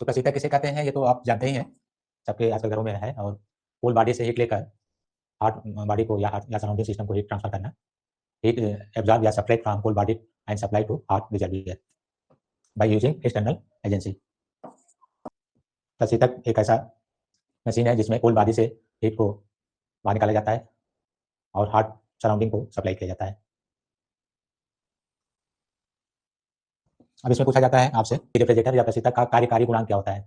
तो प्रशीतक किसे कहते हैं ये तो आप जानते ही हैं, सबके आजकल घरों में है। और कोल्ड बॉडी से हीट लेकर हॉट बॉडी को या सराउंडिंग सिस्टम को हीट ट्रांसफर करना, हीट एब्जॉर्ब या subtract from cold body and supply to hot reservoir by using external agency. प्रशीतक एक ऐसा मशीन है जिसमें कोल्ड बॉडी से हीट को बाहर निकाला जाता है और हॉट सराउंडिंग को सप्लाई किया जाता है। अब इसमें पूछा जाता है आपसे रेफ्रिजरेटर या प्रशीतक का कार्यकारी गुणांक क्या होता है।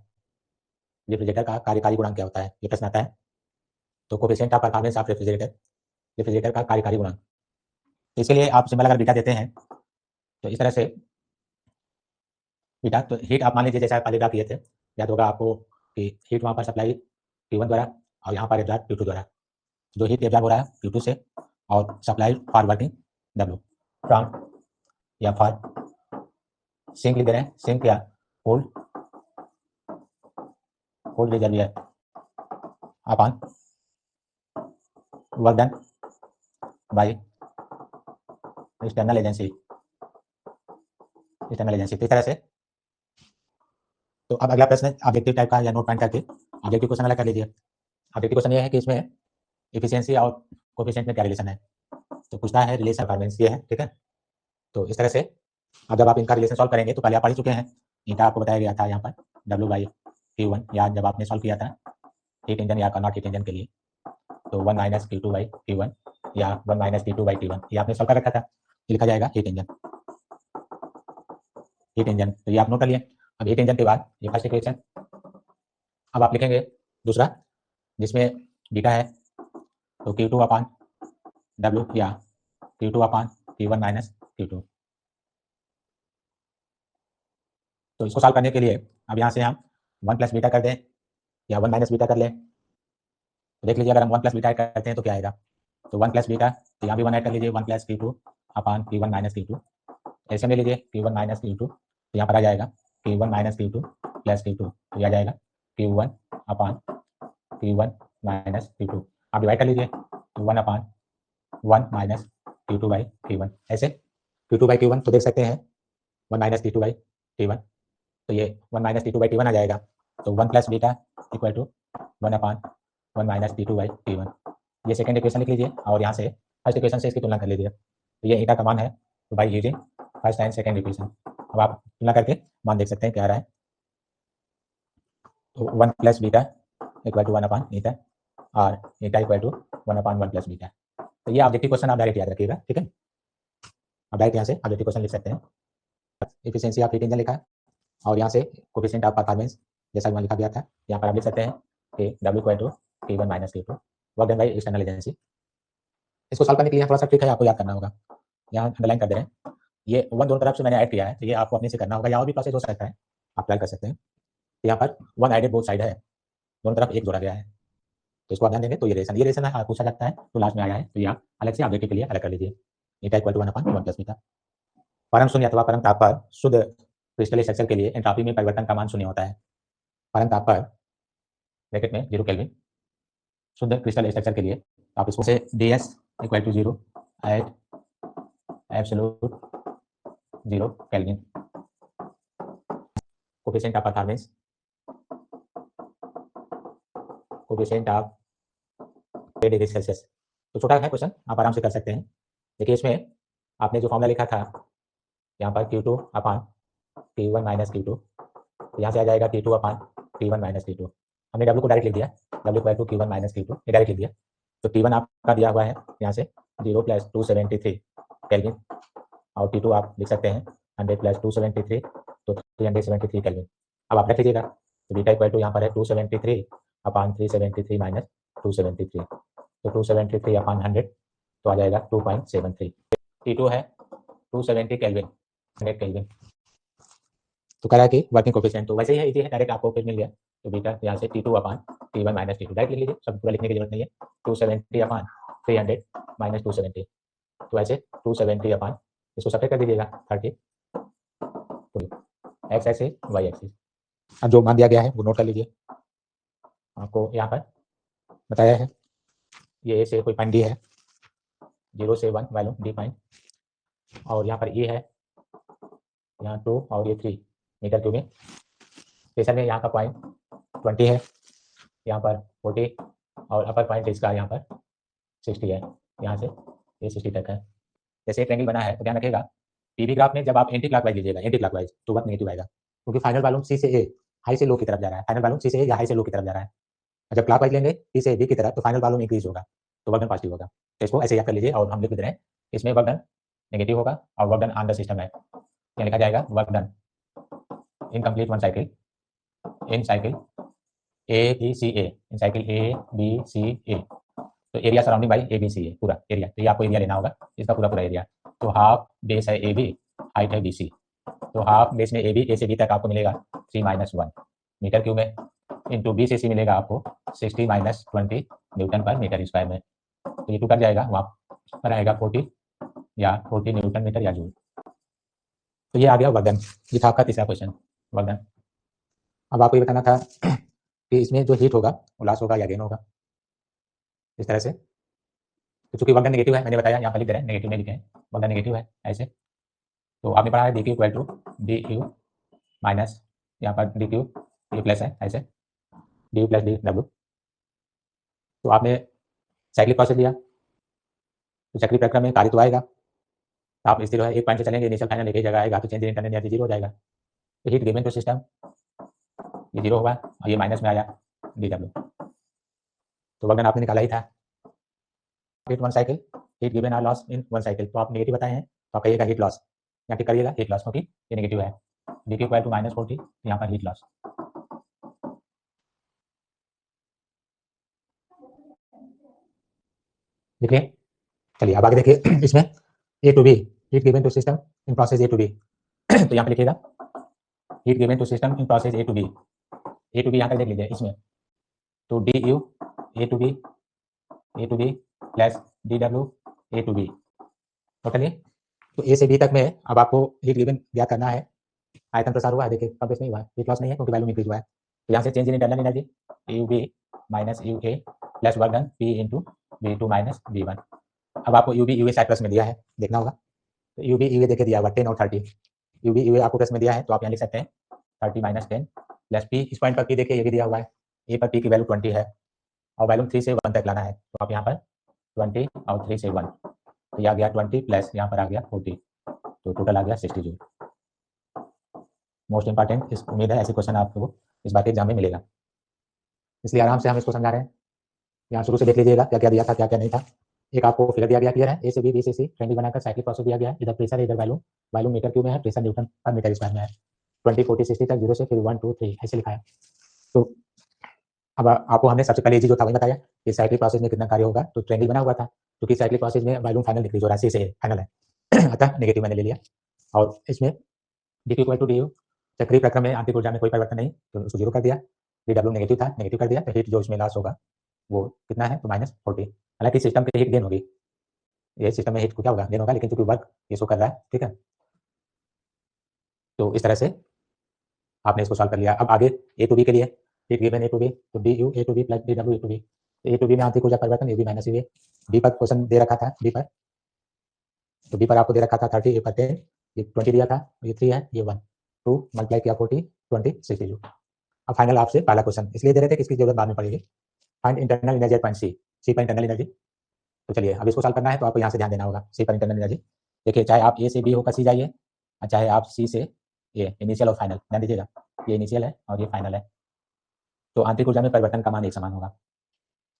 रेफ्रिजरेटर का कार्यकारी गुणांक क्या होता है, ये प्रश्न आता है। तो coefficient of performance of refrigerator, refrigerator का कार्यकारी गुणांक। तो इसके लिए आप सिंबल अगर बीटा देते हैं तो इस तरह से बीटा, तो हीट आप मान लीजिए जैसा पहले ड्रा किए थे, याद होगा आपको कि हीट वहाँ पर सप्लाई Q1 द्वारा और यहाँ पर एब्जॉर्ब Q2 द्वारा। जो हीट एब्जॉर्ब हो रहा है Q2 से और supply for working W from या फॉर सिंक लिख दे रहे हैं, सिंक या cold reservoir upon work done by external agency. तो इस तरह से। तो अब अगला प्रश्न ऑब्जेक्टिव टाइप का या नोट पॉइंट करके ऑब्जेक्टिव क्वेश्चन अलग कर लीजिए। ऑब्जेक्टिव क्वेश्चन ये है कि इसमें एफिशिएंसी और कोफिशिएंट में क्या रिलेशन है। तो पूछता है रिलेशन परफॉर्मेंस ये है, ठीक है। तो इस तरह से अब जब आप इनका रिलेशन सॉल्व करेंगे तो पहले आप पढ़ चुके हैं, ईटा आपको बताया गया था यहाँ पर W/Q1 या जब आपने सॉल्व किया था हीट इंजन या नॉट हीट इंजन के लिए, तो 1 - Q2/Q1 या 1 - T2/T1 ये आपने सॉल्व कर रखा था। ये लिखा जाएगा हीट इंजन। तो ये आप नोट कर लिए। अब हीट इंजन के बाद ये फर्स्ट इक्वेशन, अब आप लिखेंगे दूसरा जिसमें बीटा है, तो Q2/W या Q2/T1 - Q2। तो इसको सॉल्व करने के लिए अब यहाँ से हम 1 + बीटा कर दें या 1 - बीटा कर लें। तो देख लीजिए अगर हम 1 + बीटा ऐड करते हैं तो क्या आएगा। तो 1 + बीटा, तो यहाँ भी 1 ऐड कर लीजिए, 1 + Q2/T1 - Q2। ऐसे में लीजिए Q1 - Q2, तो यहाँ पर आ जाएगा Q1 - Q2 + Q2, तो यह आ जाएगा Q1/T1 - Q2। आप डिवाइड कर लीजिए, तो 1/1 - Q2/T1। ऐसे Q2/Q1 तो देख सकते हैं 1 - T2/T1, तो ये 1 - T2/T1 आ जाएगा। तो 1 + बीटा इक्वल टू 1/1 - T2/T1। ये सेकंड इक्वेशन लिख लीजिए और यहाँ से फर्स्ट इक्वेशन से इसकी तुलना कर लीजिए। तो ये ईटा का मान है, तो by using first and second equation अब आप तुलना करके मान देख सकते हैं क्या आ रहा है। तो 1 + बीटा इक्वल टू 1/ईटा और ईटा इक्वल टू 1/1 + बीटा। तो ये ऑब्जेक्टिव क्वेश्चन आप डायरेक्ट याद रखिएगा, ठीक है। अब डायरेक्ट यहाँ से ऑब्जेक्टिव क्वेश्चन लिख सकते हैं। एफिशिएंसी ऑफ हीट इंजन लिखा है और यहाँ से कोफिशिएंट ऑफ परफॉर्मेंस जैसा वहाँ लिखा गया था, यहाँ पर आप लिख सकते हैं कि W equal to T1 - T2 work done by external agency. इसको सॉल्व करने के लिए थोड़ा सा ट्रिक है, आपको याद करना होगा। यहाँ अंडरलाइन कर दे रहे हैं, ये 1 दोनों तरफ से मैंने ऐड किया है, तो ये आपको अपने से करना होगा, या और भी प्रोसेस हो सकता है, आप ट्राई कर सकते हैं। तो यहाँ पर 1 एडेड बोथ साइड है, दोनों तरफ 1 जोड़ा गया है, तो इसको आप ध्यान देंगे। तो ये रिलेशन है, पूछा जाता है तो लास्ट में आया है, तो ये आप अलग से ऑब्जेक्टिव के लिए अलग कर लीजिए। ईटा इक्वल टू 1/1 + बीटा। परम शून्य अथवा परम ताप पर शुद्ध क्रिस्टल स्ट्रक्चर के लिए एंट्रोपी में परिवर्तन का मान शून्य होता है। परम ताप पर ब्रैकेट में 0 केल्विन शुद्ध क्रिस्टल स्ट्रक्चर के लिए आप इसको say ds equal to 0 at absolute 0 kelvin. Coefficient of performance, coefficient of degree Celsius. तो छोटा है क्वेश्चन, आप आराम से कर सकते हैं। देखिए इसमें आपने जो फॉर्मूला लिखा था यहाँ पर Q2/T1 - Q2, तो यहाँ से आ जाएगा T2/T1 - T2। हमने W को डायरेक्ट लिख दिया, W equal to Q1 - Q2 ये डायरेक्ट लिख दिया। तो T1 आपका दिया हुआ है यहाँ से 0 + 273 केल्विन और T2 आप लिख सकते हैं 100 + 273, तो 373 केल्विन। अब आप रख लीजिएगा, तो बीटा इक्वल टू यहाँ पर है 273/373 - 273, तो 273/100 तो आ जाएगा 2.73। T2 है 270 केल्विन, 100 केल्विन। तो कह रहा है कि वर्किंग कोफिशिएंट, तो वैसे ही है, इजी है, डायरेक्ट आपको फिर मिल गया। तो बीटा यहाँ से T2/T1 - T2 डायरेक्ट लिख लीजिए, सब पूरा लिखने की जरूरत नहीं है। 270/300 - 270, तो ऐसे 270 इसको सब्ट्रैक्ट कर दीजिएगा 30, एक्स एक्सिस वाई एक्सिस। अब जो मान दिया गया है वो नोट कर लीजिए, आपको यहाँ पर बताया है। ये ए से कोई पॉइंट डी है, 0 से 1 वैल्यू डी पॉइंट, और यहाँ पर ए है, यहाँ 2 और ये 3 मीटर क्यूब में। प्रेशर में यहाँ का पॉइंट 20 है, यहाँ पर 40 और अपर पॉइंट इसका यहाँ पर 60 है, यहाँ से ये 60 तक है। जैसे एक ट्रायंगल बना है तो ध्यान रखिएगा पीवी ग्राफ में जब आप एंटी क्लॉकवाइज लीजिएगा, एंटी क्लॉकवाइज तो वर्क नेगेटिव आएगा, क्योंकि फाइनल वॉल्यूम सी से ए हाई से लो की तरफ जा रहा है, फाइनल वॉल्यूम सी से ए या हाई से लो की तरफ जा रहा है। जब क्लॉकवाइज लेंगे सी से बी की तरफ तो फाइनल वॉल्यूम इंक्रीज होगा, तो वर्क डन पॉजिटिव होगा। तो इसको ऐसे याद कर लीजिए और हम लिख रहे हैं इसमें वर्क डन नेगेटिव होगा और work done on the system है, क्या लिखा जाएगा work done in complete one cycle in cycle A B C A, in cycle A B C A. तो area surrounding by A B C A पूरा एरिया, तो ये आपको एरिया लेना होगा इसका पूरा पूरा एरिया। तो हाफ बेस है ए बी, हाइट है बी सी, तो हाफ बेस में ए बी, ए से बी तक आपको मिलेगा 3-1 मीटर क्यूब में, इंटू बी से सी मिलेगा आपको 60-20 न्यूटन पर मीटर स्क्वायर में। तो ये टू कट जाएगा, वहाँ पर आएगा 40 या 40 न्यूटन मीटर या जूल। तो ये आ गया वर्क डन, ये था आपका तीसरा क्वेश्चन वर्क डन। अब आपको ये बताना था कि इसमें जो हीट होगा वो लॉस होगा या गेन होगा, इस तरह से। तो चूंकि वर्क डन नेगेटिव है, मैंने बताया यहाँ पर लिख रहे हैं नेगेटिव में लिखे हैं, वर्क डन नेगेटिव है ऐसे। तो आपने पढ़ा है d q equal to d q minus यहाँ पर डी क्यू डी प्लस है ऐसे, डी प्लस डी डब्ल्यू। तो आपने साइक्लिक प्रोसेस लिया तो चक्रीय प्रक्रम में कार्य तो आएगा, आप स्थिर है एक पॉइंट से चलेंगे इनिशियल फाइनल एक ही जगह आएगा, तो change in internal energy zero हो जाएगा। तो हीट गिवन टू सिस्टम ये जीरो होगा और ये माइनस में आया डी डब्ल्यू, तो वर्क डन आपने निकाला ही था। Heat one cycle heat given or loss in one cycle, तो आप नेगेटिव बताए हैं तो आप कहिएगा हीट लॉस, यहाँ टिक करिएगा हीट लॉस क्योंकि ये नेगेटिव है, डी क्यू इक्वल टू -40 यहाँ पर हीट लॉस। देखिए चलिए अब आगे देखिए इसमें A to B heat given to system in process A to B, तो यहाँ पे लिखिएगा heat given to system in process A to B यहाँ तक देख लीजिए इसमें। तो D U A to B plus D W A to B totally. तो ए से बी तक में अब आपको हीट गिवन ज्ञात करना है, आयतन प्रसार हुआ है, देखिए कंप्रेस नहीं हुआ है, हीट लॉस नहीं है क्योंकि वैल्यूम इंक्रीज हुआ है। तो यहाँ से change in internal energy U B minus U A plus work done P into V two minus V one. अब आपको U B U A side plus में दिया है, देखना होगा। तो यू बी यू ए देखिए दिया हुआ 10 और 30, यू बी यू ए आपको प्लस में दिया है तो आप यहाँ लिख सकते हैं 30 - 10 प्लस पी, इस पॉइंट पर पी देखिए ये भी दिया हुआ है, ए पर पी की वैल्यू 20 है और वैल्यूम 3 से 1 तक लाना है, तो आप यहाँ पर 20 और 3 से 1, तो ये आ गया 20 प्लस यहाँ पर आ गया 40, तो टोटल आ गया 60 जूल। मोस्ट इंपॉर्टेंट, इस उम्मीद है ऐसे क्वेश्चन आपको इस बार के एग्जाम में मिलेगा, इसलिए आराम से हम इसको समझा रहे हैं। यहाँ शुरू से देख लीजिएगा क्या क्या दिया था क्या क्या नहीं था। एक आपको फिगर दिया गया क्लियर है, ए से बी से सी ट्रायंगल बनाकर साइक्लिक प्रोसेस दिया गया है, इधर प्रेशर इधर वैल्यूम, वैल्यूम मीटर क्यूब में है, प्रेशर न्यूटन पर मीटर स्क्वायर में है, 20 40 60 तक 0 से फिर 1 2 3 ऐसे लिखा है। तो अब आपको हमने सबसे पहले जो था वही बताया कि साइक्लिक प्रोसेस में कितना कार्य होगा, तो ट्रायंगल बना हुआ था क्योंकि साइक्लिक प्रोसेस में वैल्यूम फाइनल डिक्रीज हो रहा है, सी से फाइनल है अतः नेगेटिव मैंने ले लिया। और इसमें d q equal to d U, चक्रीय प्रक्रम में आंतरिक ऊर्जा में कोई परिवर्तन नहीं तो उसको जीरो कर दिया, डी डब्ल्यू नेगेटिव था नेगेटिव कर दिया, तो हीट जो इसमें लॉस होगा वो कितना है तो -40। हालांकि सिस्टम पे हीट गेन होगी, ये सिस्टम में हीट को क्या होगा गेन होगा, लेकिन चूंकि वर्क ये शो कर रहा है, ठीक है। तो इस तरह से आपने इसको सॉल्व कर लिया। अब आगे ए टू बी के लिए heat given A to B, तो D U A to B plus D W A to B, A to B में आंतरिक ऊर्जा परिवर्तन U B minus U A, B पर क्वेश्चन दे रखा था बी पर, तो बी पर आपको दे रखा था 30, ए पर 10, ये 20 दिया था, ये 3 है ये 1, 2 मल्टीप्लाई किया 40 20 60 जूल। अब फाइनल आपसे पहला क्वेश्चन इसलिए दे रहे थे कि इसकी जरूरत बाद में पड़ेगी, find internal energy at point C, C पर इंटरनल एनर्जी। तो चलिए अब इसको सॉल्व करना है तो आपको यहाँ से ध्यान देना होगा, सी पर इंटरनल एनर्जी। देखिए चाहे आप ए से बी होकर सी जाइए और चाहे आप सी से ए, इनिशियल और फाइनल, ध्यान दीजिएगा ये इनिशियल है और ये फाइनल है, तो आंतरिक ऊर्जा में परिवर्तन का मान एक समान होगा,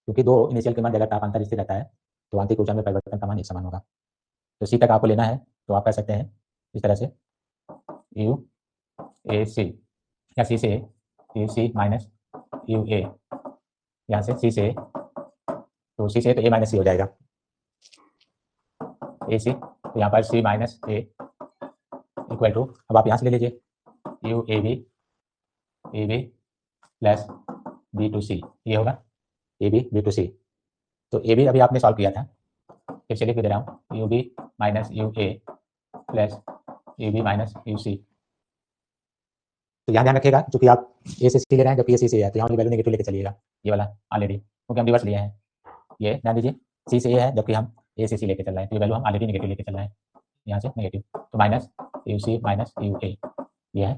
क्योंकि दो इनिशियल के मान जगह तापांतर स्थिर रहता है तो आंतरिक ऊर्जा में परिवर्तन का मान एक समान होगा। तो सी तक आपको लेना है तो आप कर सकते हैं इस तरह से यू ए सी, या सी से यू सी माइनस यू ए, यहाँ से सी से, तो सी से तो ए माइनस सी हो जाएगा ए सी, तो यहाँ पर C minus A equal to, अब आप यहाँ से ले लीजिए U A B plus B to C, ये होगा ए बी टू सी। तो ए बी अभी आपने सॉल्व किया था, फिर से लिख दे रहा हूँ U B minus U A plus U B minus U C. तो यहाँ ध्यान रखिएगा क्योंकि आप ए से सी ले रहे हैं जबकि ए सी से है, तो यहाँ वैल्यू नेगेटिव लेके चलिएगा, ये वाला ऑलरेडी क्योंकि हम रिवर्स लिए हैं, ये ध्यान दीजिए सी से ए है जबकि हम ए से सी लेके चल रहे हैं, तो ये वैल्यू हम ऑलरेडी नेगेटिव लेके चल रहे हैं, यहाँ से नेगेटिव, तो minus U C minus U A, ये है